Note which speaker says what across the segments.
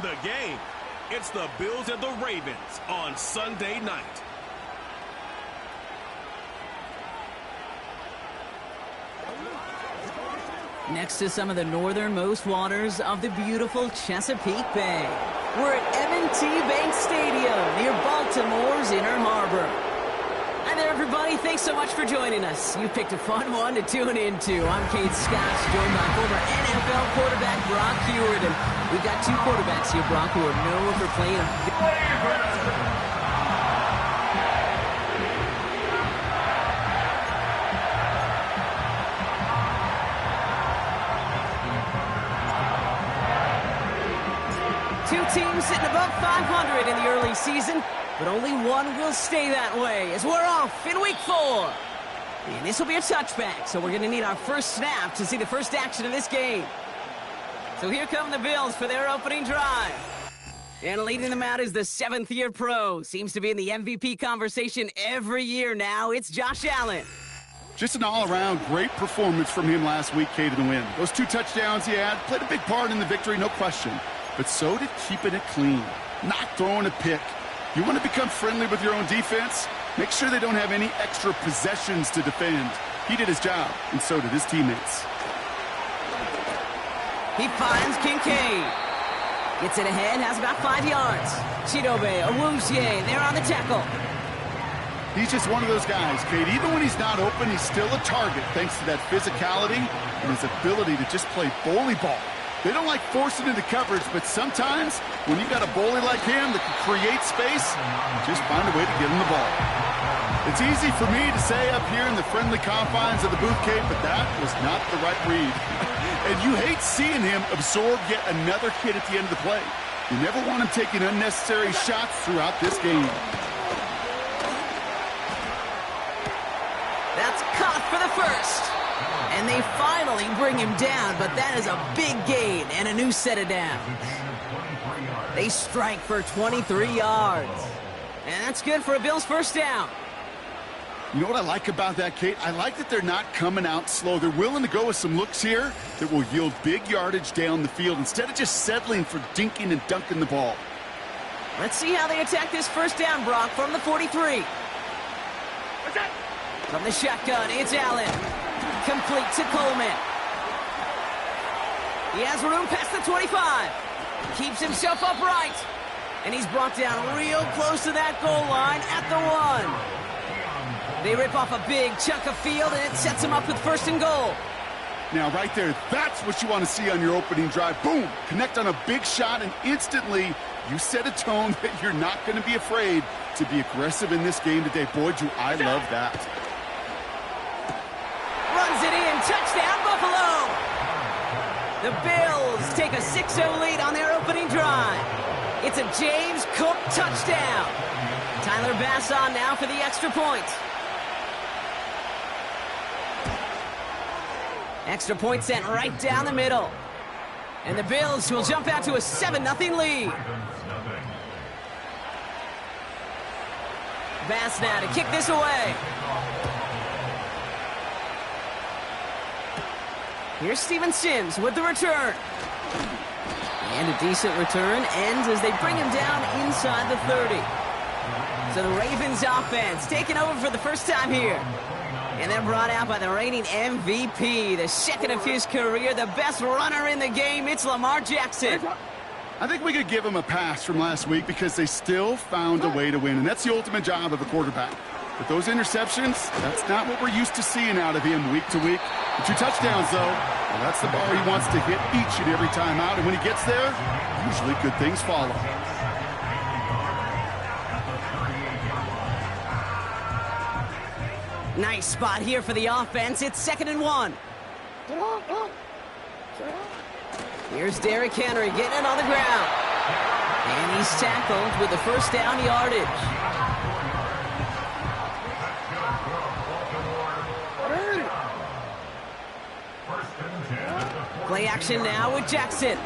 Speaker 1: the game. It's the Bills and the Ravens on Sunday night.
Speaker 2: Next to some of the northernmost waters of the beautiful Chesapeake Bay, we're at M&T Bank Stadium near Baltimore's Inner Harbor. Hi there, everybody. Thanks so much for joining us. You picked a fun one to tune into. I'm Kate Scott, joined by former NFL quarterback Brock Huard. And we've got two quarterbacks here, Brock, who are known for playing Two teams sitting above 500 in the early season, but only one will stay that way as we're off in week 4. And this will be a touchback, so we're going to need our first snap to see the first action of this game. So here come the Bills for their opening drive. And leading them out is the 7th-year pro. Seems to be in the MVP conversation every year now. It's Josh Allen.
Speaker 3: Just an all-around great performance from him last week, Kate, in the win. Those 2 touchdowns he had played a big part in the victory, no question. But so did keeping it clean, not throwing a pick. You want to become friendly with your own defense? Make sure they don't have any extra possessions to defend. He did his job, and so did his teammates.
Speaker 2: He finds Kincaid. Gets it ahead, has about 5 yards. Chidobe Awuzie, there on the tackle.
Speaker 3: He's just one of those guys, Kate. Even when he's not open, he's still a target thanks to that physicality and his ability to just play bully ball. They don't like forcing into coverage, but sometimes when you've got a bully like him that can create space, just find a way to get him the ball. It's easy for me to say up here in the friendly confines of the booth, Kate, but that was not the right read. And you hate seeing him absorb yet another hit at the end of the play. You never want him taking unnecessary shots throughout this game.
Speaker 2: That's caught for the first. And they finally bring him down, but that is a big gain and a new set of downs. They strike for 23 yards. And that's good for a Bills first down.
Speaker 3: You know what I like about that, Kate? I like that they're not coming out slow. They're willing to go with some looks here that will yield big yardage down the field instead of just settling for dinking and dunking the ball.
Speaker 2: Let's see how they attack this first down, Brock, from the 43. From the shotgun, it's Allen. Complete to Coleman. He has room past the 25. Keeps himself upright. And he's brought down real close to that goal line at the 1. They rip off a big chunk of field, and it sets him up with 1st and goal.
Speaker 3: Now, right there, that's what you want to see on your opening drive. Boom! Connect on a big shot, and instantly you set a tone that you're not going to be afraid to be aggressive in this game today. Boy, do I love that.
Speaker 2: Runs it in. Touchdown, Buffalo. The Bills take a 6-0 lead on their opening drive. It's a James Cook touchdown. Tyler Bass on now for the extra point. Extra point sent right down the middle. And the Bills will jump out to a 7-0 lead. Bass now to kick this away. Here's Steven Sims with the return. And a decent return ends as they bring him down inside the 30. So the Ravens offense taking over for the first time here. And they're brought out by the reigning MVP, the second of his career, the best runner in the game. It's Lamar Jackson.
Speaker 3: I think we could give him a pass from last week because they still found a way to win. And that's the ultimate job of a quarterback. But those interceptions, that's not what we're used to seeing out of him week to week. The 2 touchdowns, though, well, that's the bar he wants to hit each and every time out. And when he gets there, usually good things follow.
Speaker 2: Nice spot here for the offense. It's 2nd and 1. Here's Derrick Henry getting it on the ground. And he's tackled with the first down yardage. Play action now with Jackson.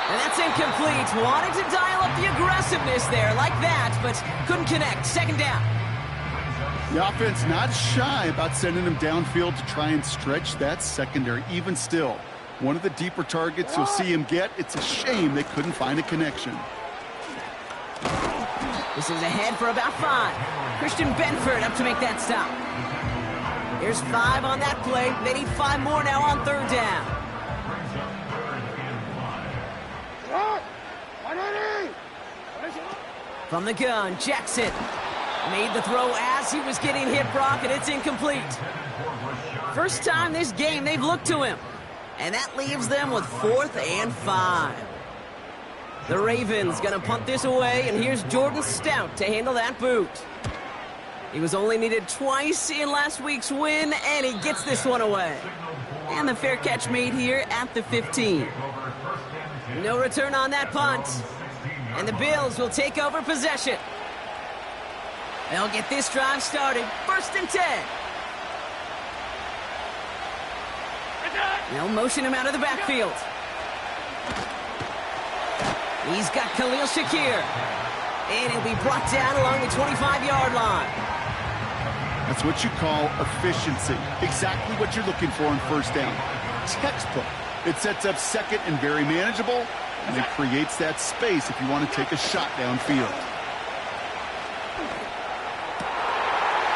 Speaker 2: And that's incomplete. Wanted to dial up the aggressiveness there like that, but couldn't connect. 2nd down.
Speaker 3: The offense not shy about sending him downfield to try and stretch that secondary. Even still, One of the deeper targets you'll see him get. It's a shame they couldn't find a connection.
Speaker 2: This is ahead for about 5. Christian Benford up to make that stop. Here's 5 on that play. They need 5 more now on 3rd down. From the gun, Jackson made the throw as he was getting hit, Brock, and it's incomplete. First time this game they've looked to him, and that leaves them with 4th and 5. The Ravens gonna punt this away, and here's Jordan Stout to handle that boot. He was only needed twice in last week's win, and he gets this one away. And the fair catch made here at the 15. No return on that punt. And the Bills will take over possession. They'll get this drive started. 1st and 10. They'll motion him out of the backfield. He's got Khalil Shakir. And he'll be brought down along the 25-yard line.
Speaker 3: That's what you call efficiency. Exactly what you're looking for in 1st down. Textbook. It sets up 2nd and very manageable, and it creates that space if you want to take a shot downfield.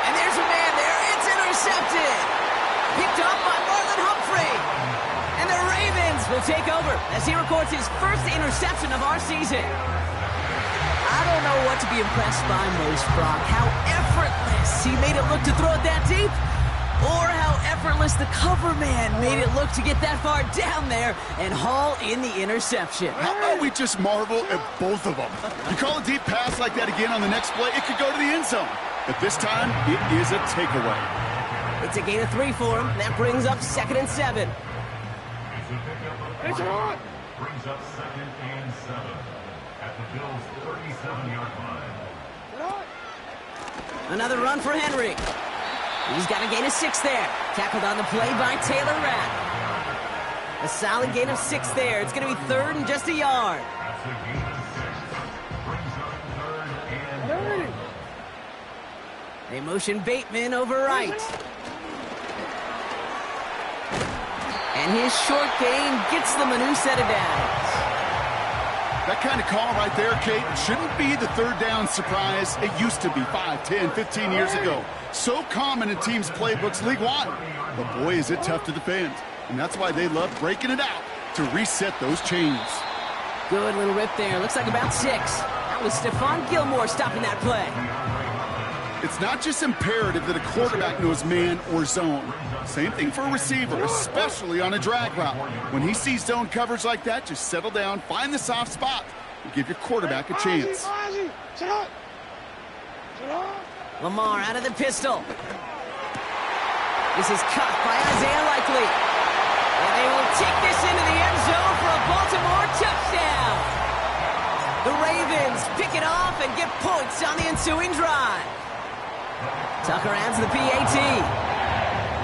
Speaker 2: And there's a man there. It's intercepted. Picked up by Marlon Humphrey. And the Ravens will take over as he records his 1st interception of our season. I don't know what to be impressed by most, Brock. How effortless he made it look to throw it that deep, or how effortless the cover man made it look to get that far down there and haul in the interception.
Speaker 3: How about we just marvel at both of them? You call a deep pass like that again on the next play, it could go to the end zone. But this time, it is a takeaway.
Speaker 2: It's a gain of 3 for him. That brings up 2nd and 7.
Speaker 4: Brings up 2nd and 7 at the Bills' 37-yard line.
Speaker 2: Another run for Henry. He's got a gain of 6 there. Tackled on the play by Taylor Rapp. A solid gain of 6 there. It's going to be 3rd and just a yard.
Speaker 4: That's a gain of 6. Brings up 3rd and 3.
Speaker 2: They motion Bateman over right. And his short gain gets them a new set of downs.
Speaker 3: That kind of call right there, Kate, shouldn't be the 3rd down surprise. It used to be 5, 10, 15 years ago. So common in teams' playbooks league-wide. But boy, is it tough to defend. And that's why they love breaking it out to reset those chains.
Speaker 2: Good little rip there. Looks like about 6. That was Stephon Gilmore stopping that play.
Speaker 3: It's not just imperative that a quarterback knows man or zone. Same thing for a receiver, especially on a drag route. When he sees zone coverage like that, just settle down, find the soft spot, and give your quarterback a chance.
Speaker 2: Lamar out of the pistol. This is caught by Isaiah Likely. And they will take this into the end zone for a Baltimore touchdown. The Ravens pick it off and get points on the ensuing drive. Tucker adds the PAT.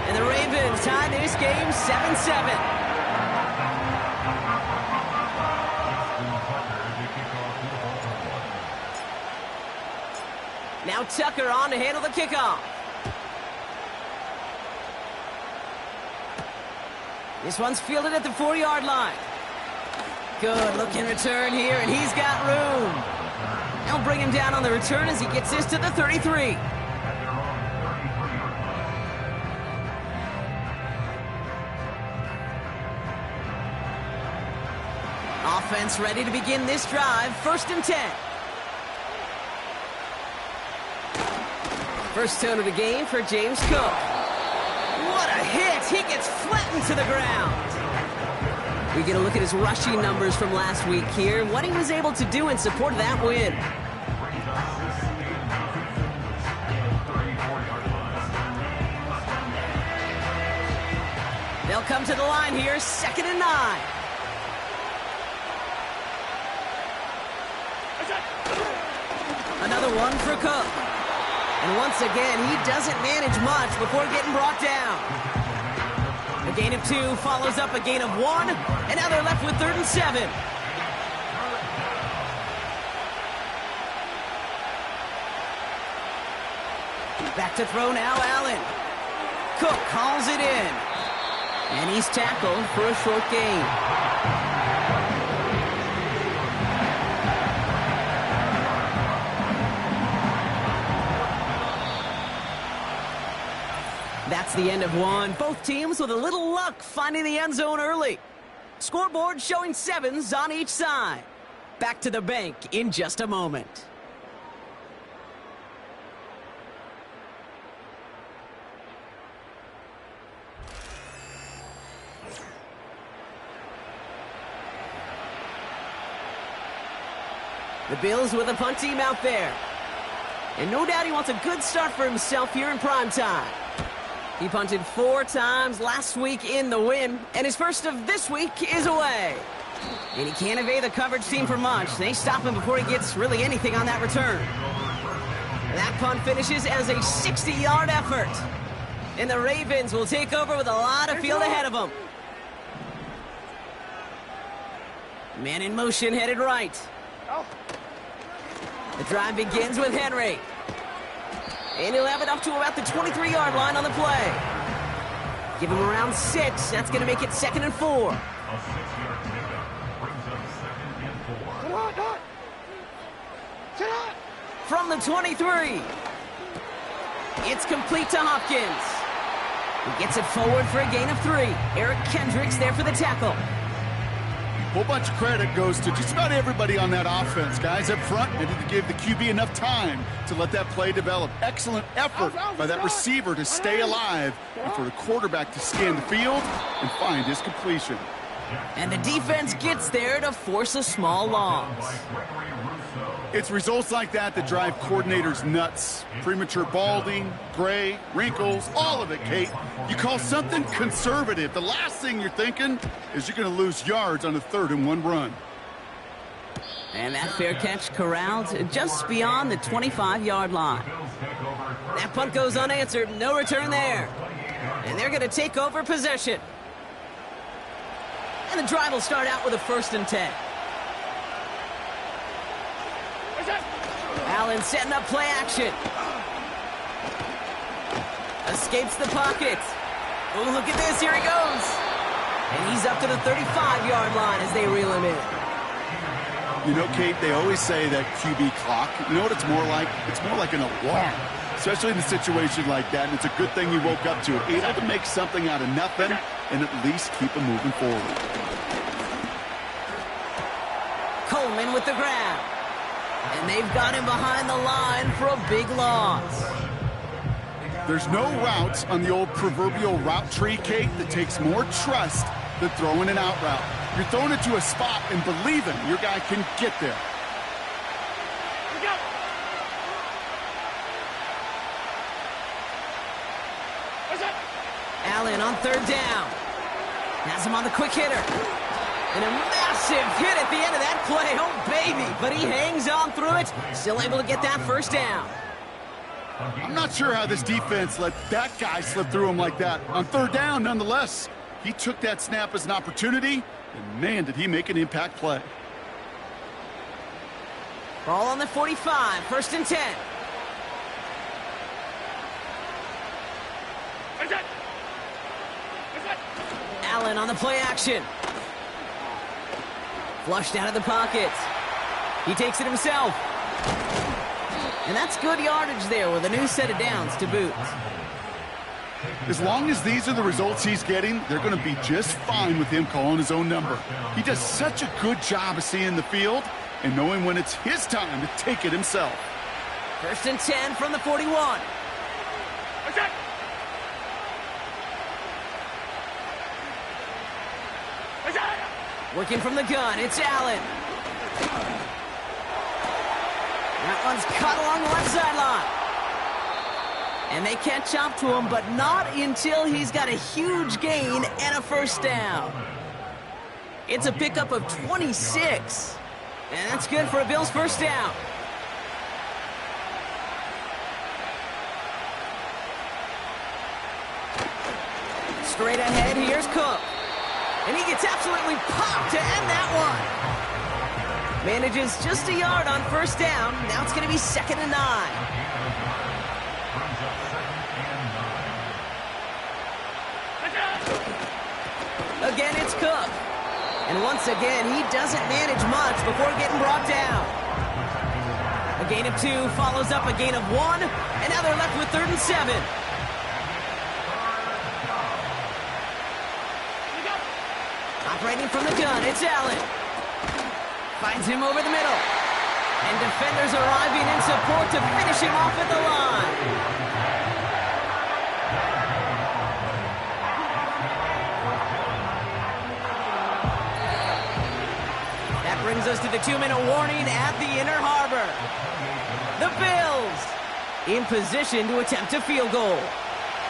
Speaker 2: And the Ravens tie this game 7-7. Now Tucker on to handle the kickoff. This one's fielded at the 4-yard line. Good looking return here, and he's got room. They'll bring him down on the return as he gets this to the 33. Offense ready to begin this drive. 1st and 10. First tone of the game for James Cook. What a hit! He gets flattened to the ground. We get a look at his rushing numbers from last week here. What he was able to do in support of that win. They'll come to the line here. 2nd and 9. Another one for Cook. And once again, he doesn't manage much before getting brought down. A gain of 2 follows up a gain of 1, and now they're left with 3rd and 7. Back to throw now, Allen. Cook calls it in. And he's tackled for a short gain. That's the end of one. Both teams with a little luck finding the end zone early. Scoreboard showing 7s on each side. Back to the bank in just a moment. The Bills with a punt team out there. And no doubt he wants a good start for himself here in prime time. He punted 4 times last week in the win, and his first of this week is away. And he can't evade the coverage team for much. They stop him before he gets really anything on that return. That punt finishes as a 60-yard effort. And the Ravens will take over with a lot of field ahead of them. Man in motion headed right. The drive begins with Henry. And he'll have it up to about the 23-yard line on the play. Give him around 6. That's going to make it 2nd and 4.
Speaker 4: A 6-yard pickup brings up 2nd and 4.
Speaker 2: From the 23. It's complete to Hopkins. He gets it forward for a gain of 3. Eric Kendricks there for the tackle.
Speaker 3: A whole bunch of credit goes to just about everybody on that offense. Guys up front needed to give the QB enough time to let that play develop. Excellent effort by that receiver to stay alive and for the quarterback to scan the field and find his completion.
Speaker 2: And the defense gets there to force a small loss.
Speaker 3: It's results like that that drive coordinators nuts. Premature balding, gray, wrinkles, all of it, Kate. You call something conservative. The last thing you're thinking is you're going to lose yards on a 3rd and 1 run.
Speaker 2: And that fair catch corralled just beyond the 25-yard line. That punt goes unanswered. No return there. And they're going to take over possession. And the drive will start out with a 1st and 10. Allen setting up play action. Escapes the pocket. Oh, look at this. Here he goes. And he's up to the 35-yard line as they reel him in.
Speaker 3: You know, Kate, they always say that QB clock. You know what it's more like? It's more like an alarm, especially in a situation like that. And it's a good thing you woke up to it. Able to make something out of nothing and at least keep them moving forward.
Speaker 2: Coleman with the grab. And they've got him behind the line for a big loss.
Speaker 3: There's no routes on the old proverbial route tree, Kate, that takes more trust than throwing an out route. You're throwing it to a spot and believing your guy can get there.
Speaker 2: Allen on 3rd down. Has him on the quick hitter. And a massive hit at the end of that play. Oh, baby. But he hangs on through it. Still able to get that 1st down.
Speaker 3: I'm not sure how this defense let that guy slip through him like that. On 3rd down, nonetheless, he took that snap as an opportunity, and man, did he make an impact play.
Speaker 2: Ball on the 45, 1st and 10. Allen on the play action. Flushed out of the pocket. He takes it himself. And that's good yardage there with a new set of downs to boot.
Speaker 3: As long as these are the results he's getting, they're going to be just fine with him calling his own number. He does such a good job of seeing the field and knowing when it's his time to take it himself.
Speaker 2: 1st and 10 from the 41. Working from the gun, it's Allen. That one's cut along the left sideline. And they catch up to him, but not until he's got a huge gain and a 1st down. It's a pickup of 26. And that's good for a Bills 1st down. Straight ahead, here's Cook. And he gets absolutely popped to end that one. Manages just a yard on 1st down. Now it's going to be 2nd and 9. again, it's Cook. And once again, he doesn't manage much before getting brought down. A gain of 2 follows up a gain of 1, and now they're left with 3rd and 7. Operating from the gun, it's Allen. Finds him over the middle. And defenders arriving in support to finish him off at the line. That brings us to the 2-minute warning at the Inner Harbor. The Bills in position to attempt a field goal.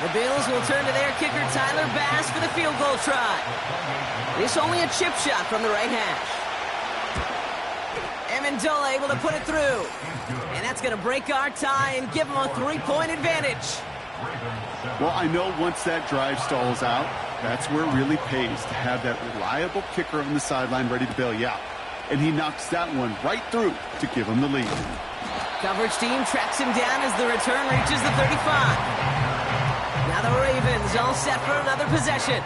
Speaker 2: The Bills will turn to their kicker, Tyler Bass, for the field goal try. This only a chip shot from the right hash. Amendola able to put it through. And that's going to break our tie and give them a 3-point advantage.
Speaker 3: Well, I know once that drive stalls out, that's where it really pays to have that reliable kicker on the sideline ready to bail you out. And he knocks that one right through to give him the lead.
Speaker 2: Coverage team tracks him down as the return reaches the 35. Now the Ravens all set for another possession.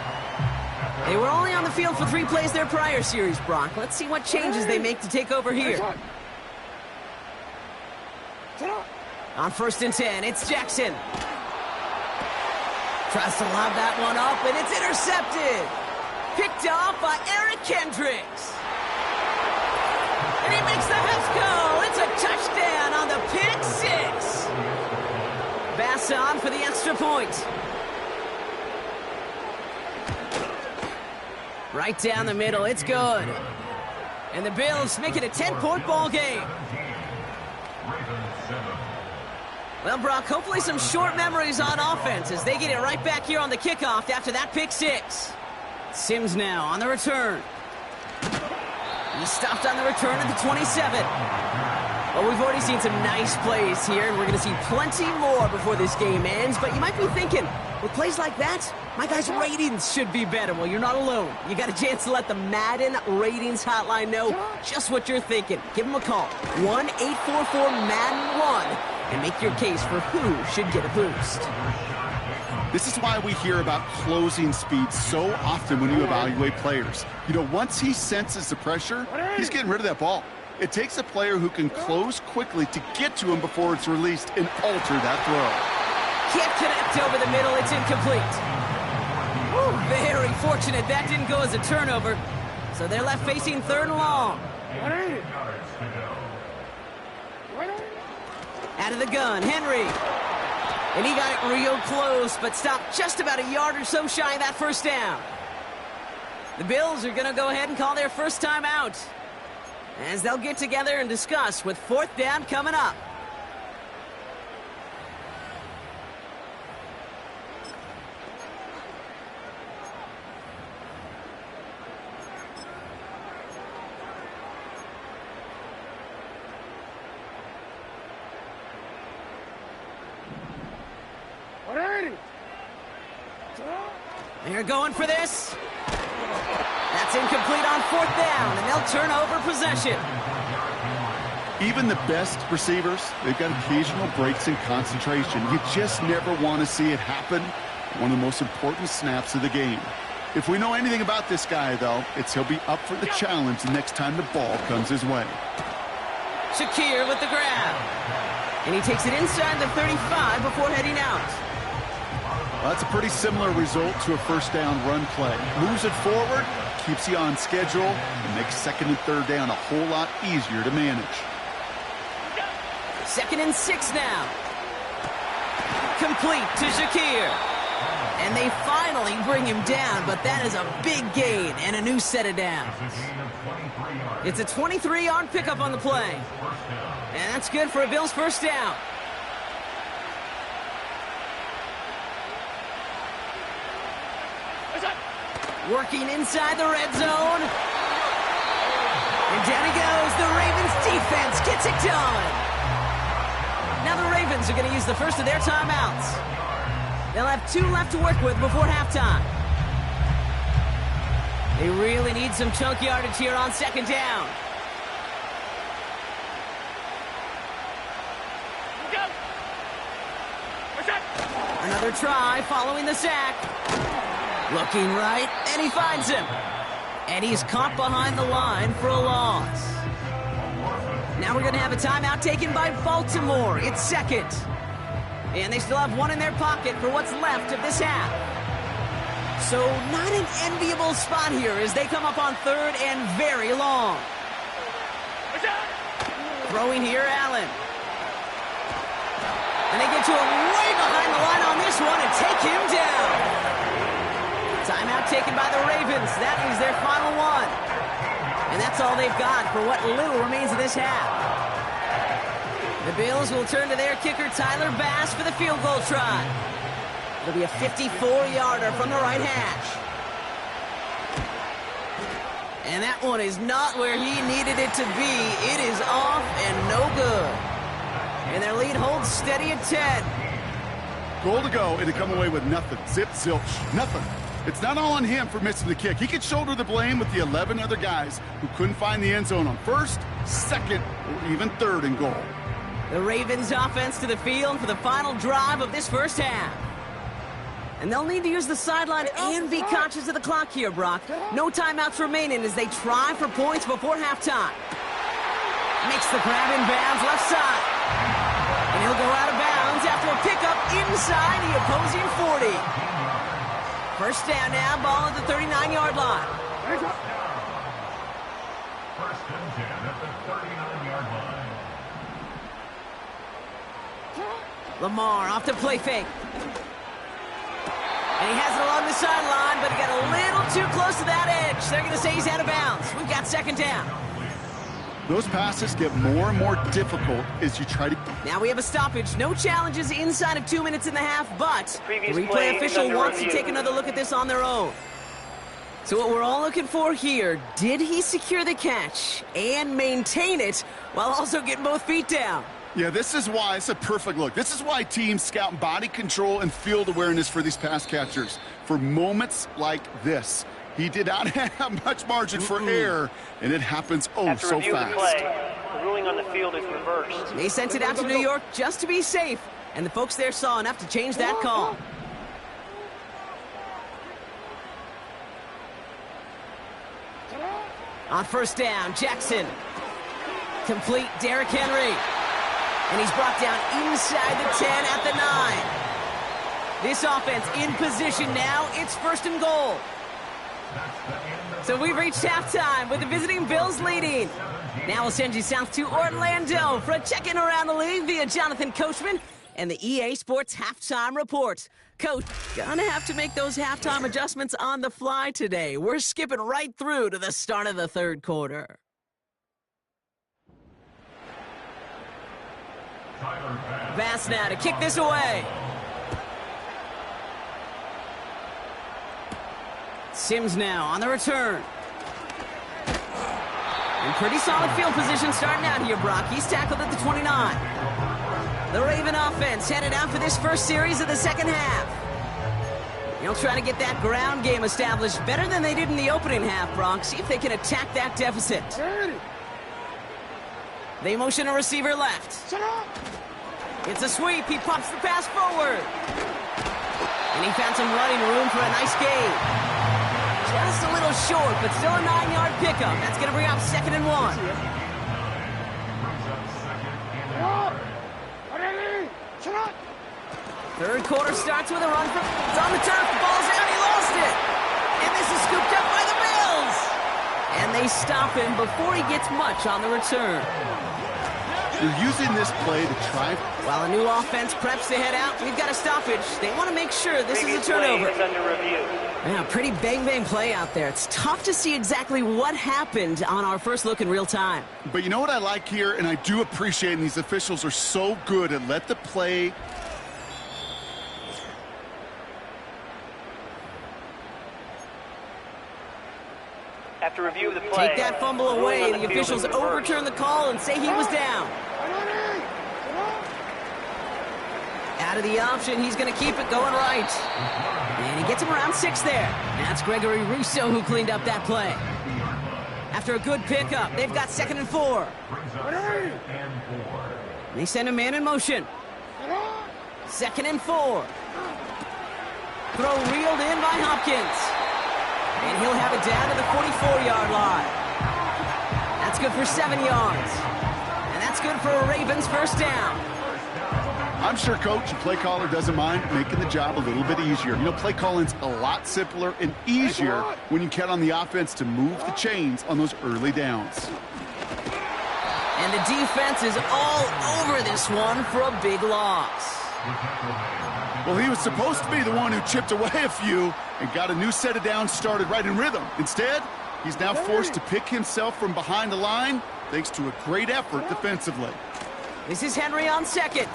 Speaker 2: They were only on the field for 3 plays their prior series, Brock. Let's see what changes they make to take over here. On 1st and 10, it's Jackson. Tries to lob that one up, and it's intercepted. Picked off by Eric Kendricks. And he makes the Heffs go. It's a touchdown on the pick 6. Bass on for the extra point. Right down the middle, it's good. And the Bills make it a 10-point ball game. Well, Brock, hopefully some short memories on offense as they get it right back here on the kickoff after that pick 6. Sims now on the return. He stopped on the return at the 27. Well, we've already seen some nice plays here, and we're going to see plenty more before this game ends. But you might be thinking, with plays like that, my guys' ratings should be better. Well, you're not alone. You got a chance to let the Madden Ratings Hotline know just what you're thinking. Give them a call, 1-844-MADDEN-1, and make your case for who should get a boost.
Speaker 3: This is why we hear about closing speed so often when you evaluate players. You know, once he senses the pressure, he's getting rid of that ball. It takes a player who can close quickly to get to him before it's released and alter that throw.
Speaker 2: Can't connect over the middle. It's incomplete. Ooh, very fortunate that didn't go as a turnover. So they're left facing 3rd and long. Out of the gun, Henry. And he got it real close, but stopped just about a yard or so shy of that 1st down. The Bills are going to go ahead and call their first time out, as they'll get together and discuss with 4th down coming up. They're going for this. That's incomplete on 4th down, and they'll turn over possession.
Speaker 3: Even the best receivers, they've got occasional breaks in concentration. You just never want to see it happen. One of the most important snaps of the game. If we know anything about this guy, though, it's he'll be up for the challenge the next time the ball comes his way.
Speaker 2: Shakir with the grab. And he takes it inside the 35 before heading out.
Speaker 3: Well, that's a pretty similar result to a 1st down run play. Moves it forward, keeps you on schedule, and makes 2nd and 3rd down a whole lot easier to manage.
Speaker 2: 2nd and 6 now. Complete to Shakir. And they finally bring him down, but that is a big gain and a new set of downs. It's a 23-yard pickup on the play. And that's good for a Bills 1st down. Working inside the red zone. And down he goes. The Ravens defense gets it done. Now the Ravens are going to use the first of their timeouts. They'll have 2 left to work with before halftime. They really need some chunk yardage here on 2nd down. Another try following the sack. Looking right, and he finds him. And he's caught behind the line for a loss. Now we're going to have a timeout taken by Baltimore. It's second. And they still have one in their pocket for what's left of this half. So not an enviable spot here as they come up on third and very long. Throwing here, Allen. And they get to him way behind the line on this one and take him down. Timeout taken by the Ravens. That is their final one. And that's all they've got for what little remains of this half. The Bills will turn to their kicker, Tyler Bass, for the field goal try. It'll be a 54-yarder from the right hash. And that one is not where he needed it to be. It is off and no good. And their lead holds steady at 10.
Speaker 3: Goal to go, and to come away with nothing. Zip, zilch, nothing. It's not all on him for missing the kick. He could shoulder the blame with the 11 other guys who couldn't find the end zone on first, second, or even third and goal.
Speaker 2: The Ravens offense to the field for the final drive of this first half. And they'll need to use the sideline and be conscious of the clock here, Brock. No timeouts remaining as they try for points before halftime. Makes the grab in bounds left side. And he'll go out of bounds after a pickup inside the opposing 40. First down now, ball at the 39-yard line.
Speaker 4: First and 10 at the 39-yard line.
Speaker 2: Lamar off to play fake. And he has it along the sideline, but he got a little too close to that edge. They're going to say he's out of bounds. We've got second down.
Speaker 3: Those passes get more and more difficult as you try to...
Speaker 2: Now we have a stoppage. No challenges inside of 2 minutes and a half, but the replay official wants to take another look at this on their own. So what we're all looking for here, did he secure the catch and maintain it while also getting both feet down?
Speaker 3: Yeah, this is why it's a perfect look. This is why teams scout body control and field awareness for these pass catchers. For moments like this. He did not have much margin for error, and it happens so fast.
Speaker 5: After review of the play, the ruling on the field is reversed.
Speaker 2: They sent it out to New York just to be safe, and the folks there saw enough to change that call. On first down, Jackson. Complete, Derrick Henry. And he's brought down inside the 10 at the 9. This offense in position now. It's first and goal. So we've reached halftime with the visiting Bills leading. Now we'll send you south to Orlando for a check-in around the league via Jonathan Coachman and the EA Sports Halftime Report. Coach, gonna have to make those halftime adjustments on the fly today. We're skipping right through to the start of the third quarter. Bass now to kick this away. Sims now on the return. In pretty solid field position starting out here, Brock. He's tackled at the 29. The Raven offense headed out for this first series of the second half. They'll try to get that ground game established better than they did in the opening half, Brock. See if they can attack that deficit. They motion a receiver left. It's a sweep. He pops the pass forward. And he found some running room for a nice gain. Just a little short, but still a 9-yard pickup. That's going to bring up second and 1. Third quarter starts with a run from... It's on the turf. The ball's out. He lost it. And this is scooped up by the Bills. And they stop him before he gets much on the return.
Speaker 3: You're using this play to try...
Speaker 2: While a new offense preps to head out, we've got a stoppage. They want to make sure this is a turnover.
Speaker 5: Play is under review.
Speaker 2: Yeah, pretty bang-bang play out there. It's tough to see exactly what happened on our first look in real time.
Speaker 3: But you know what I like here, and I do appreciate, and these officials are so good at let the play...
Speaker 5: After review of the play,
Speaker 2: take that fumble away. The officials overturn the call and say he was down. Out of the option, he's going to keep it going right. And he gets him around 6 there. That's Gregory Rousseau who cleaned up that play. After a good pickup, they've got second and 4. They send a man in motion. Second and 4. Throw reeled in by Hopkins. And he'll have it down to the 44-yard line. That's good for 7 yards. And that's good for a Ravens first down.
Speaker 3: I'm sure coach and play caller doesn't mind making the job a little bit easier. You know, play calling's a lot simpler and easier when you count on the offense to move the chains on those early downs.
Speaker 2: And the defense is all over this one for a big loss.
Speaker 3: Well, he was supposed to be the one who chipped away a few and got a new set of downs started right in rhythm. Instead, he's now forced to pick himself from behind the line thanks to a great effort defensively.
Speaker 2: This is Henry on second.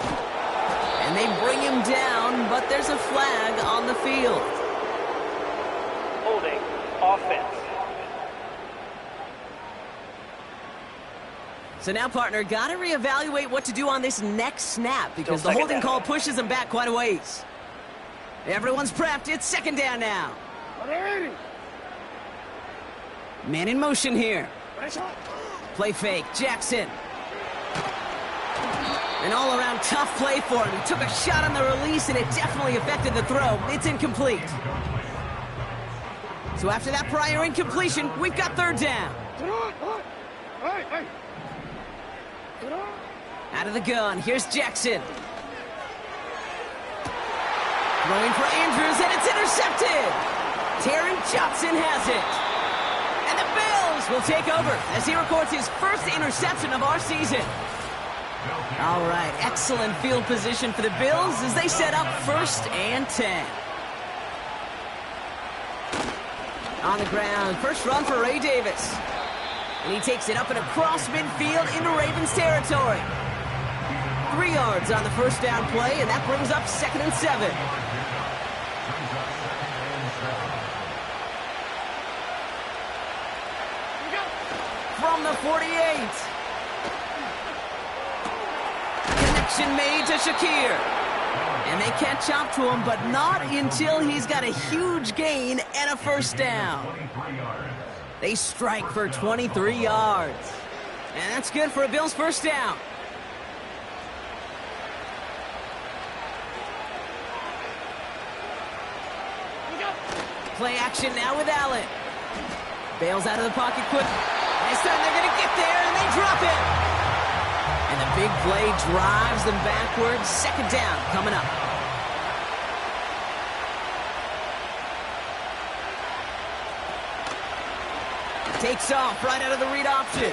Speaker 2: And they bring him down, but there's a flag on the field.
Speaker 5: Holding. Offense.
Speaker 2: So now, partner, got to reevaluate what to do on this next snap because the holding call pushes them back quite a ways. Everyone's prepped. It's second down now. Man in motion here. Play fake. Jackson. An all-around tough play for him. He took a shot on the release, and it definitely affected the throw. It's incomplete. So after that prior incompletion, we've got third down. Out of the gun, here's Jackson. Throwing for Andrews, and it's intercepted. Terry Johnson has it. And the Bills will take over as he records his first interception of our season. All right, excellent field position for the Bills as they set up 1st and 10. On the ground, first run for Ray Davis. And he takes it up and across midfield into Ravens territory. 3 yards on the first down play, and that brings up 2nd and 7. From the 48. Connection made to Shakir. And they catch up to him, but not until he's got a huge gain and a first down. They strike for 23 yards. And that's good for a Bills first down. Play action now with Allen. Bails out of the pocket quick. This time they're going to get there, and they drop it. And the big play drives them backwards. Second down coming up. Takes off right out of the read option.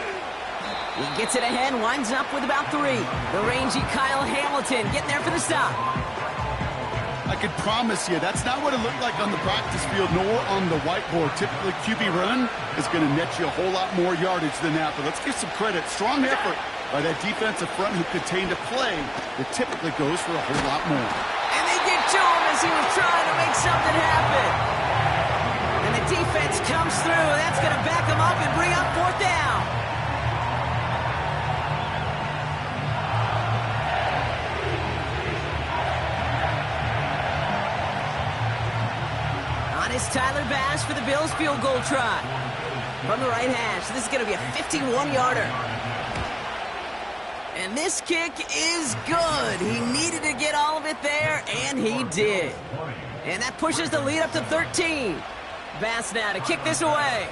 Speaker 2: He gets it ahead, winds up with about 3. The rangy Kyle Hamilton getting there for the stop.
Speaker 3: I can promise you that's not what it looked like on the practice field nor on the whiteboard. Typically, QB run is going to net you a whole lot more yardage than that. But let's give some credit. Strong effort by that defensive front who contained a play that typically goes for a whole lot more.
Speaker 2: And they get to him as he was trying to make something happen. And the defense comes through. That's going to back him up and bring up 4th down. On is Tyler Bass for the Bills field goal try. From the right hash, this is going to be a 51-yarder. And this kick is good. He needed to get all of it there, and he did. And that pushes the lead up to 13. Bass now to kick this away.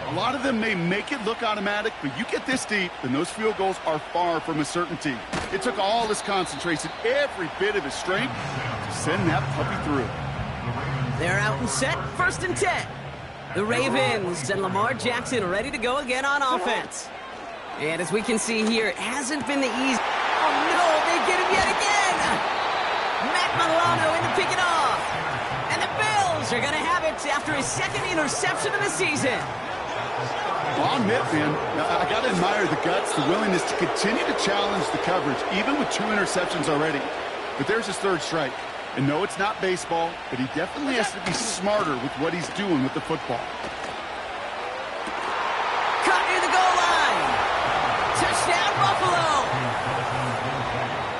Speaker 3: A lot of them may make it look automatic, but you get this deep, and those field goals are far from a certainty. It took all his concentration, every bit of his strength, to send that puppy through.
Speaker 2: They're out and set, 1st and 10. The Ravens and Lamar Jackson ready to go again on offense. And as we can see here, it hasn't been the easy. Oh no, they get him yet again! Matt Milano in to pick it off. And the Bills are going to have it after his 2nd interception of the season.
Speaker 3: Well, I'll admit, man, I got to admire the guts, the willingness to continue to challenge the coverage, even with 2 interceptions already. But there's his 3rd strike. And no, it's not baseball, but he definitely has to be smarter with what he's doing with the football.
Speaker 2: Cut near the goal line. Touchdown, Buffalo.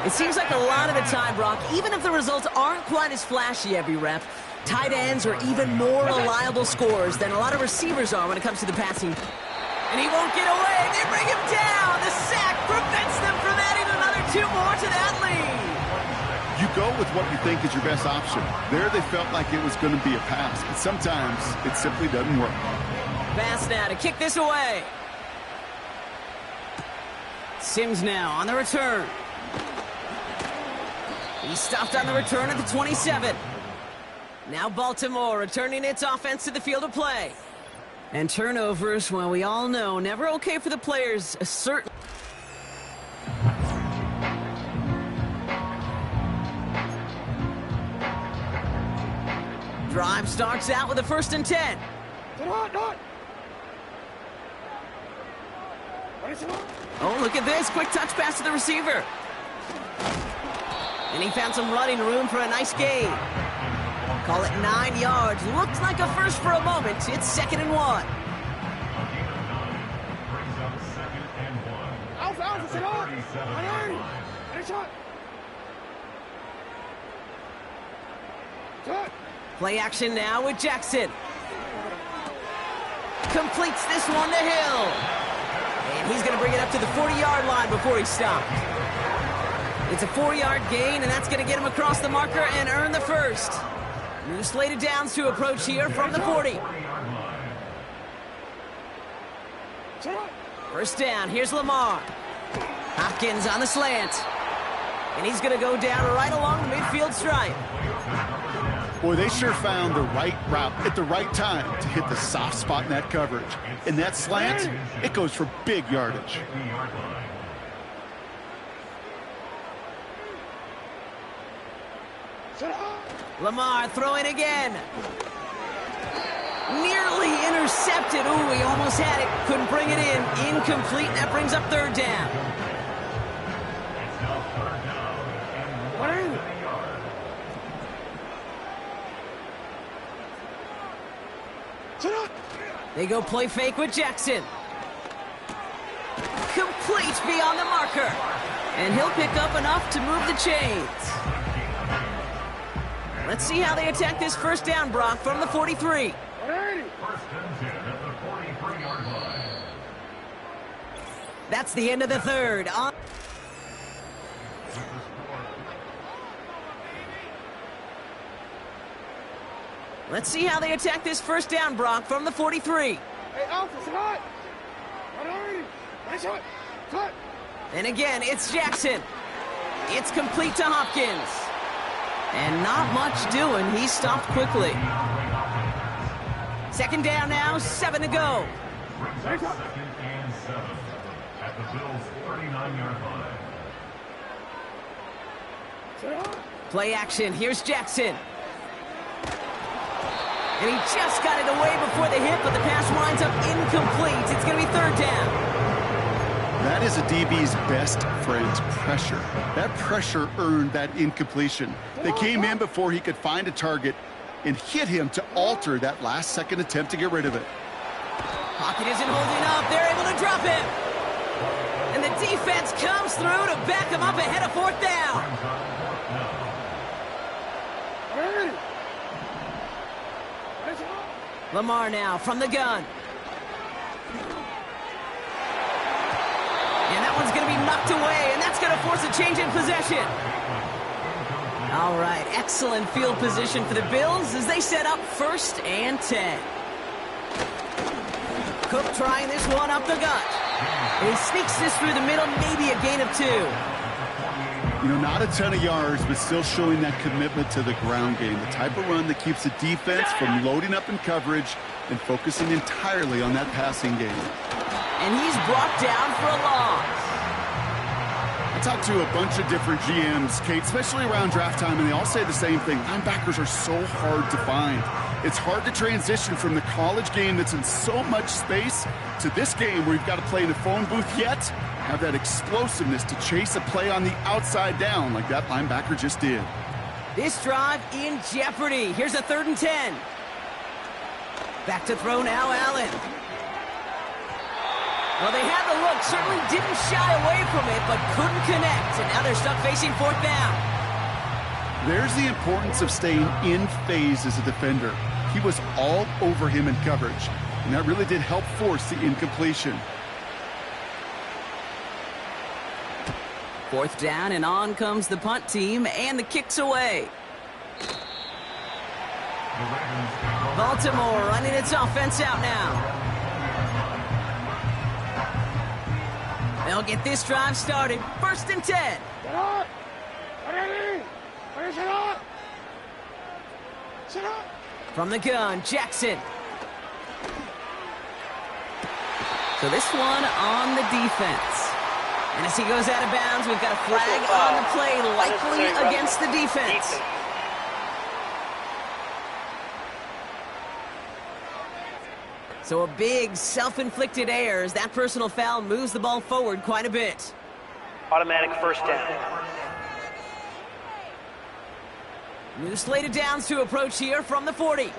Speaker 2: It seems like a lot of the time, Brock, even if the results aren't quite as flashy every rep, tight ends are even more reliable scorers than a lot of receivers are when it comes to the passing. And he won't get away. They bring him down. The sack prevents them from adding another 2 more to that lead.
Speaker 3: You go with what you think is your best option. There they felt like it was going to be a pass, but sometimes it simply doesn't work.
Speaker 2: Pass now to kick this away. Sims now on the return. He's stopped on the return at the 27. Now Baltimore returning its offense to the field of play. And turnovers, well, we all know, never okay for the players. A certain... Drive starts out with a 1st and 10. Oh, look at this. Quick touch pass to the receiver. And he found some running room for a nice gain. Call it 9 yards. Looks like a first for a moment. It's 2nd and 1. Play action now with Jackson. Completes this one to Hill. And he's going to bring it up to the 40-yard line before he stopped. It's a 4-yard gain, and that's going to get him across the marker and earn the first. New slated downs to approach here from the 40. First down, here's Lamar. Hopkins on the slant. And he's going to go down right along the midfield stripe.
Speaker 3: Boy, they sure found the right route at the right time to hit the soft spot in that coverage. And that slant, it goes for big yardage.
Speaker 2: Lamar throwing again. Nearly intercepted. Ooh, he almost had it. Couldn't bring it in. Incomplete. That brings up 3rd down. They go play fake with Jackson. Complete beyond the marker. And he'll pick up enough to move the chains. Let's see how they attack this first down, Brock, from the 43. That's the end of the 3rd. Let's see how they attack this first down, Brock, from the 43. And again, it's Jackson. It's complete to Hopkins. And not much doing. He stopped quickly. 2nd down now, 7 to go.
Speaker 4: 2nd and 7 at the Bills' 39-yard line.
Speaker 2: Play action. Here's Jackson. And he just got it away before the hit, but the pass winds up incomplete. It's going to be 3rd down.
Speaker 3: That is a DB's best friend, pressure. That pressure earned that incompletion. They came in before he could find a target and hit him to alter that last-second attempt to get rid of it.
Speaker 2: Pocket isn't holding up. They're able to drop him. And the defense comes through to back him up ahead of 4th down. Lamar now from the gun. And that one's going to be knocked away, and that's going to force a change in possession. All right, excellent field position for the Bills as they set up 1st and 10. Cook trying this one up the gut. And he sneaks this through the middle, maybe a gain of 2.
Speaker 3: You know, not a ton of yards, but still showing that commitment to the ground game. The type of run that keeps the defense from loading up in coverage and focusing entirely on that passing game.
Speaker 2: And he's brought down for a loss.
Speaker 3: I talked to a bunch of different GMs, Kate, especially around draft time, and they all say the same thing. Linebackers are so hard to find. It's hard to transition from the college game that's in so much space to this game where you've got to play in a phone booth yet have that explosiveness to chase a play on the outside down like that linebacker just did.
Speaker 2: This drive in jeopardy. Here's a 3rd and 10. Back to throw now, Allen. Well, they had the look, certainly didn't shy away from it, but couldn't connect. And now they're stuck facing 4th down.
Speaker 3: There's the importance of staying in phase as a defender. He was all over him in coverage, and that really did help force the incompletion.
Speaker 2: 4th down, and on comes the punt team, and the kick's away. Baltimore running its offense out now. They'll get this drive started. 1st and 10. From the gun, Jackson. So this one on the defense. And as he goes out of bounds, we've got a flag on the play, likely against the defense. So a big self-inflicted error as that personal foul moves the ball forward quite a bit.
Speaker 5: Automatic 1st down.
Speaker 2: New slate of downs to approach here from the 40.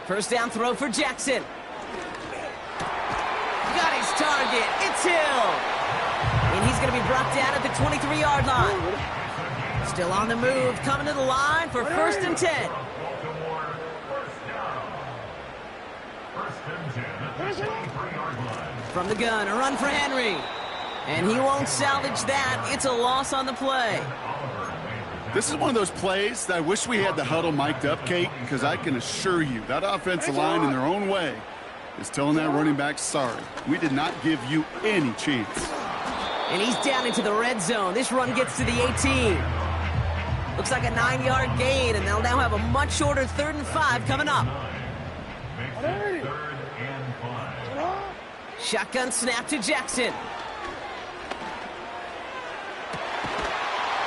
Speaker 2: 1st down throw for Jackson. Got his target. It's Hill. And he's going to be brought down at the 23-yard line. Still on the move, coming to the line for 1st and 10. From the gun, a run for Henry. And he won't salvage that. It's a loss on the play.
Speaker 3: This is one of those plays that I wish we had the huddle mic'd up, Kate, because I can assure you that offensive line in their own way is telling that running back, sorry, we did not give you any chance.
Speaker 2: And he's down into the red zone. This run gets to the 18. Looks like a 9-yard gain, and they'll now have a much shorter 3rd and 5 coming up. Shotgun snap to Jackson.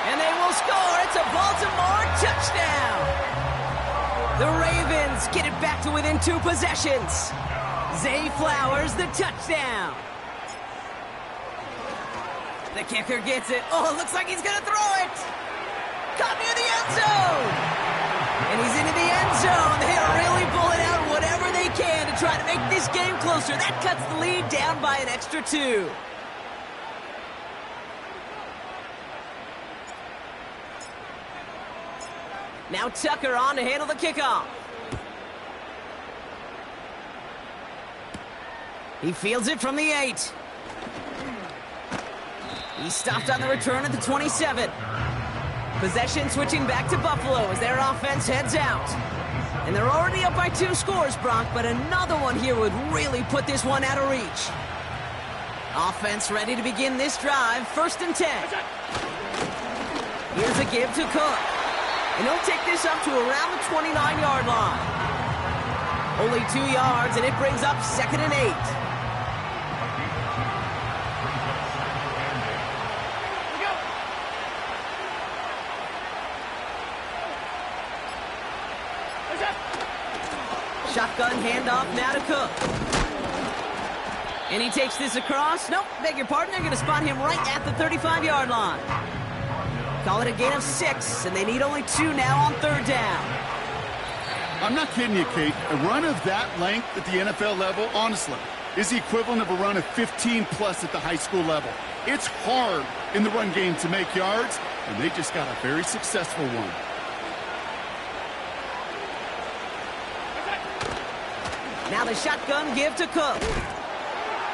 Speaker 2: And they will score. It's a Baltimore touchdown. The Ravens get it back to within 2 possessions. Zay Flowers, the touchdown. The kicker gets it. Oh, it looks like he's going to throw it. Caught near the end zone. And he's into the end zone. They're really pulling out whatever they can to try to make this game closer. That cuts the lead down by an extra 2. Now Tucker on to handle the kickoff. He fields it from the 8. He stopped on the return at the 27. Possession switching back to Buffalo as their offense heads out. And they're already up by 2 scores, Brock, but another one here would really put this one out of reach. Offense ready to begin this drive. 1st and 10. Here's a give to Cook. And he'll take this up to around the 29-yard line. Only 2 yards, and it brings up 2nd and 8. Shotgun handoff now to Cook. And he takes this across. Nope, beg your pardon. They're going to spot him right at the 35-yard line. Call it a gain of 6, and they need only 2 now on 3rd down.
Speaker 3: I'm not kidding you, Kate. A run of that length at the NFL level, honestly, is the equivalent of a run of 15-plus at the high school level. It's hard in the run game to make yards, and they just got a very successful one.
Speaker 2: Now the shotgun give to Cook.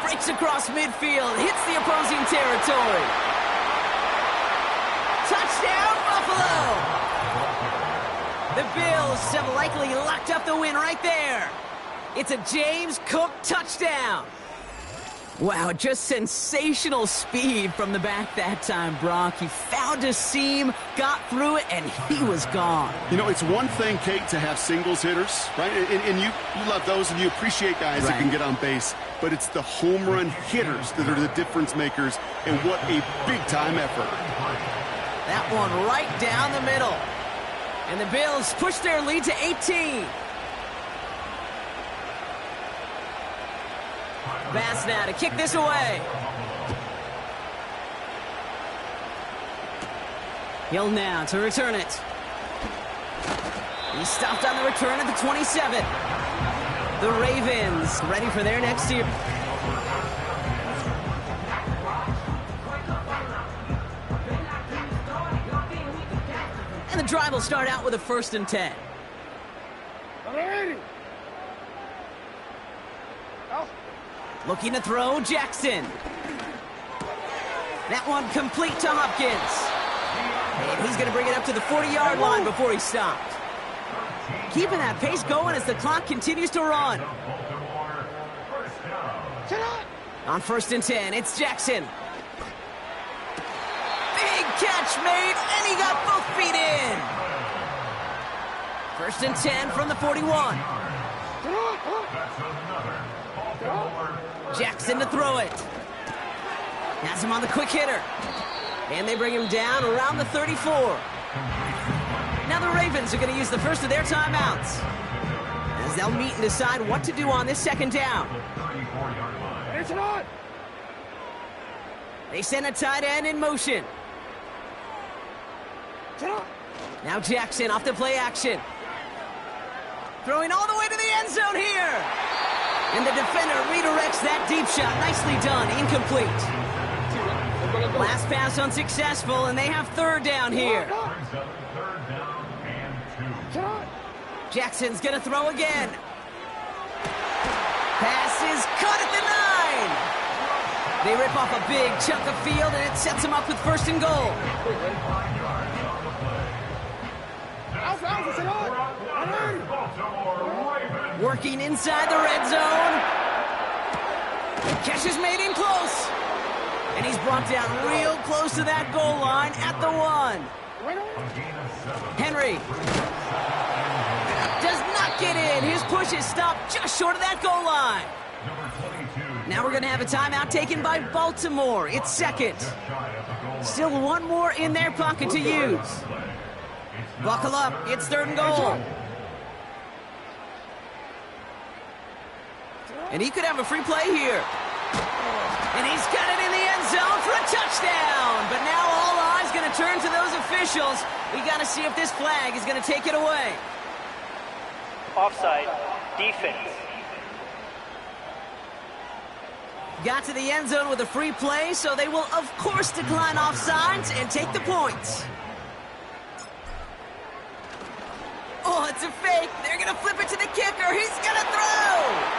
Speaker 2: Breaks across midfield, hits the opposing territory. Touchdown, Buffalo! The Bills have likely locked up the win right there. It's a James Cook touchdown. Wow, just sensational speed from the back that time, Brock. He found a seam, got through it, and he was gone.
Speaker 3: You know, it's one thing, Kate, to have singles hitters, right? And you love those, and you appreciate guys that can get on base. But it's the home run hitters that are the difference makers, and what a big-time effort.
Speaker 2: That one right down the middle. And the Bills push their lead to 18. Bass now to kick this away. Hill now to return it. He stopped on the return at the 27. The Ravens ready for their next year. And the drive will start out with a 1st and 10. Looking to throw, Jackson. That one complete to Hopkins. And he's going to bring it up to the 40-yard line before he stopped. Keeping that pace going as the clock continues to run. On 1st and 10, it's Jackson. Big catch made, and he got both feet in. 1st and 10 from the 41. Jackson to throw it. Has him on the quick hitter. And they bring him down around the 34. Now the Ravens are going to use the first of their timeouts, as they'll meet and decide what to do on this 2nd down. They send a tight end in motion. Now Jackson off the play action. Throwing all the way to the end zone here. And the defender redirects that deep shot. Nicely done. Incomplete. Last pass unsuccessful, and they have 3rd down here. Jackson's going to throw again. Pass is caught at the 9. They rip off a big chunk of field, and it sets them up with 1st and goal. Working inside the red zone. Catch is made in close. And he's brought down real close to that goal line at the 1. Henry does not get in. His push is stopped just short of that goal line. Now we're going to have a timeout taken by Baltimore. It's 2nd. Still one more in their pocket to use. Buckle up. It's 3rd and goal. And he could have a free play here. And he's got it in the end zone for a touchdown. But now all eyes going to turn to those officials. We got to see if this flag is going to take it away.
Speaker 5: Offside. Defense.
Speaker 2: Got to the end zone with a free play, so they will, of course, decline offsides and take the points. Oh, it's a fake. They're going to flip it to the kicker. He's going to throw.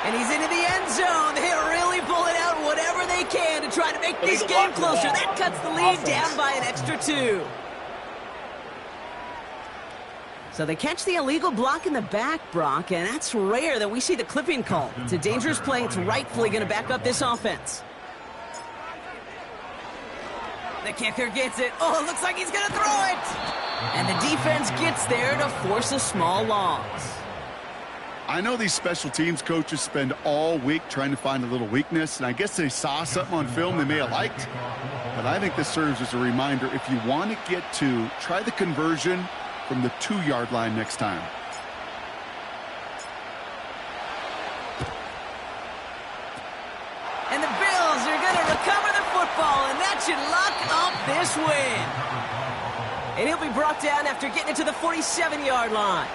Speaker 2: And he's into the end zone. They're really pulling out whatever they can to try to make this game closer. That cuts the lead down by an extra 2. So they catch the illegal block in the back, Brock, and that's rare that we see the clipping call. It's a dangerous play. It's rightfully going to back up this offense. The kicker gets it. Oh, it looks like he's going to throw it. And the defense gets there to force a small loss.
Speaker 3: I know these special teams coaches spend all week trying to find a little weakness, and I guess they saw something on film they may have liked. But I think this serves as a reminder, if you want to get 2, try the conversion from the 2-yard line next time.
Speaker 2: And the Bills are going to recover the football, and that should lock up this win. And he'll be brought down after getting it to the 47-yard line.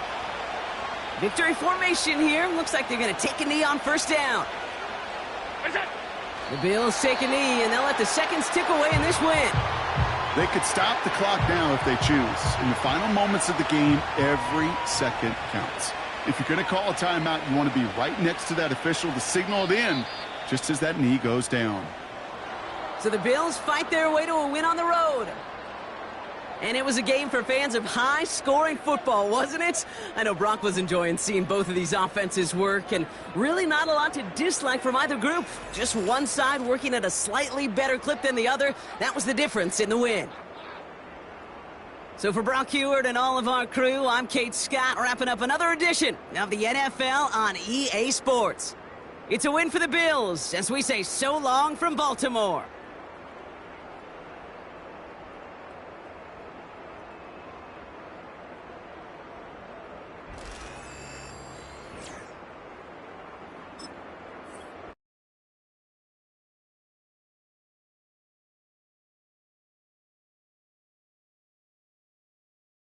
Speaker 2: Victory formation here. Looks like they're going to take a knee on 1st down. The Bills take a knee, and they'll let the seconds tick away in this win.
Speaker 3: They could stop the clock now if they choose. In the final moments of the game, every second counts. If you're going to call a timeout, you want to be right next to that official to signal it in just as that knee goes down.
Speaker 2: So the Bills fight their way to a win on the road. And it was a game for fans of high-scoring football, wasn't it? I know Brock was enjoying seeing both of these offenses work, and really not a lot to dislike from either group. Just one side working at a slightly better clip than the other. That was the difference in the win. So for Brock Huard and all of our crew, I'm Kate Scott, wrapping up another edition of the NFL on EA Sports. It's a win for the Bills, as we say so long from Baltimore.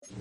Speaker 6: You